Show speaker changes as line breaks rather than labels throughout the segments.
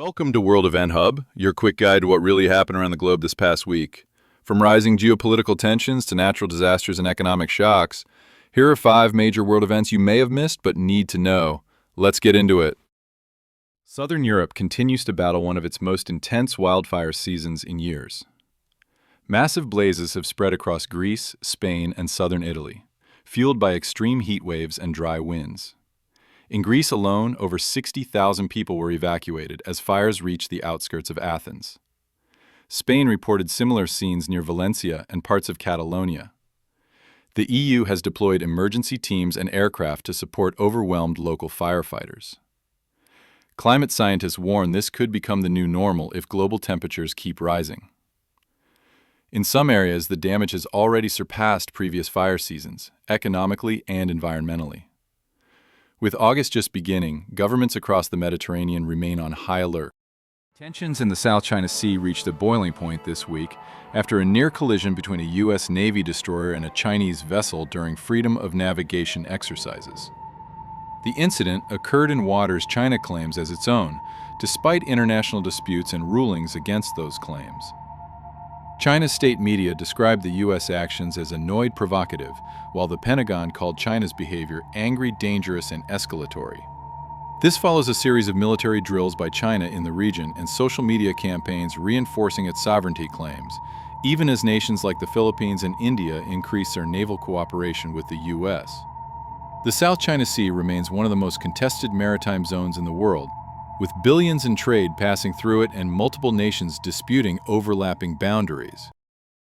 Welcome to World Event Hub, your quick guide to what really happened around the globe this past week. From rising geopolitical tensions to natural disasters and economic shocks, here are 5 major world events you may have missed but need to know. Let's get into it. Southern Europe continues to battle one of its most intense wildfire seasons in years. Massive blazes have spread across Greece, Spain, and southern Italy, fueled by extreme heat waves and dry winds. In Greece alone, over 60,000 people were evacuated as fires reached the outskirts of Athens. Spain reported similar scenes near Valencia and parts of Catalonia. The EU has deployed emergency teams and aircraft to support overwhelmed local firefighters. Climate scientists warn this could become the new normal if global temperatures keep rising. In some areas, the damage has already surpassed previous fire seasons, economically and environmentally. With August just beginning, governments across the Mediterranean remain on high alert. Tensions in the South China Sea reached a boiling point this week after a near collision between a U.S. Navy destroyer and a Chinese vessel during freedom of navigation exercises. The incident occurred in waters China claims as its own, despite international disputes and rulings against those claims. China's state media described the U.S. actions as annoyed provocative, while the Pentagon called China's behavior angry, dangerous, and escalatory. This follows a series of military drills by China in the region and social media campaigns reinforcing its sovereignty claims, even as nations like the Philippines and India increase their naval cooperation with the U.S. The South China Sea remains one of the most contested maritime zones in the world, with billions in trade passing through it and multiple nations disputing overlapping boundaries.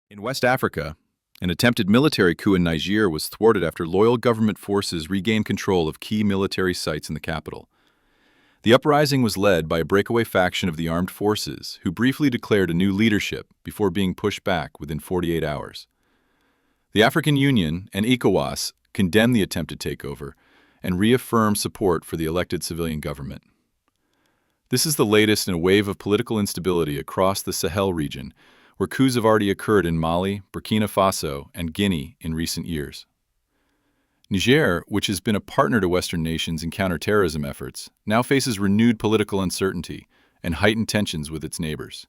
In West Africa, an attempted military coup in Niger was thwarted after loyal government forces regained control of key military sites in the capital. The uprising was led by a breakaway faction of the armed forces, who briefly declared a new leadership before being pushed back within 48 hours. The African Union and ECOWAS condemned the attempted takeover and reaffirmed support for the elected civilian government. This is the latest in a wave of political instability across the Sahel region, where coups have already occurred in Mali, Burkina Faso, and Guinea in recent years. Niger, which has been a partner to Western nations in counterterrorism efforts, now faces renewed political uncertainty and heightened tensions with its neighbors.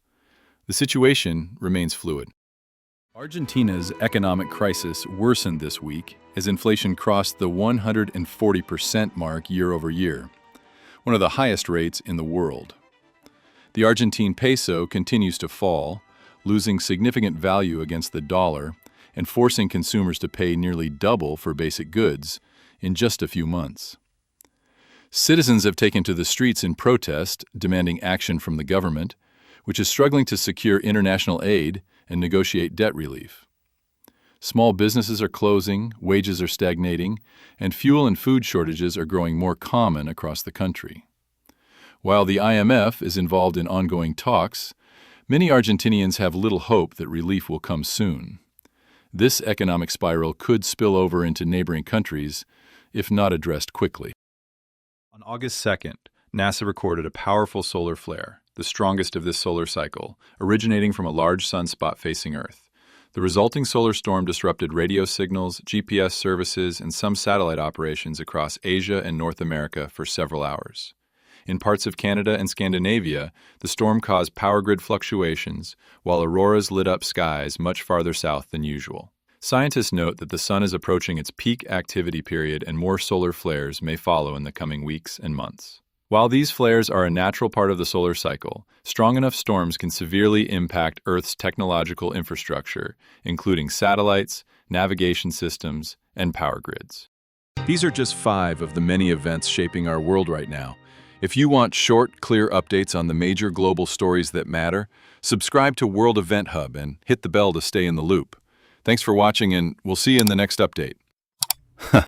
The situation remains fluid. Argentina's economic crisis worsened this week as inflation crossed the 140% mark year over year, one of the highest rates in the world. The Argentine peso continues to fall, losing significant value against the dollar and forcing consumers to pay nearly double for basic goods in just a few months. Citizens have taken to the streets in protest, demanding action from the government, which is struggling to secure international aid and negotiate debt relief. Small businesses are closing, wages are stagnating, and fuel and food shortages are growing more common across the country. While the IMF is involved in ongoing talks, many Argentinians have little hope that relief will come soon. This economic spiral could spill over into neighboring countries if not addressed quickly. On August 2nd, NASA recorded a powerful solar flare, the strongest of this solar cycle, originating from a large sunspot facing Earth. The resulting solar storm disrupted radio signals, GPS services, and some satellite operations across Asia and North America for several hours. In parts of Canada and Scandinavia, the storm caused power grid fluctuations, while auroras lit up skies much farther south than usual. Scientists note that the sun is approaching its peak activity period and more solar flares may follow in the coming weeks and months. While these flares are a natural part of the solar cycle, strong enough storms can severely impact Earth's technological infrastructure, including satellites, navigation systems, and power grids. These are just 5 of the many events shaping our world right now. If you want short, clear updates on the major global stories that matter, subscribe to World Event Hub and hit the bell to stay in the loop. Thanks for watching, and we'll see you in the next update.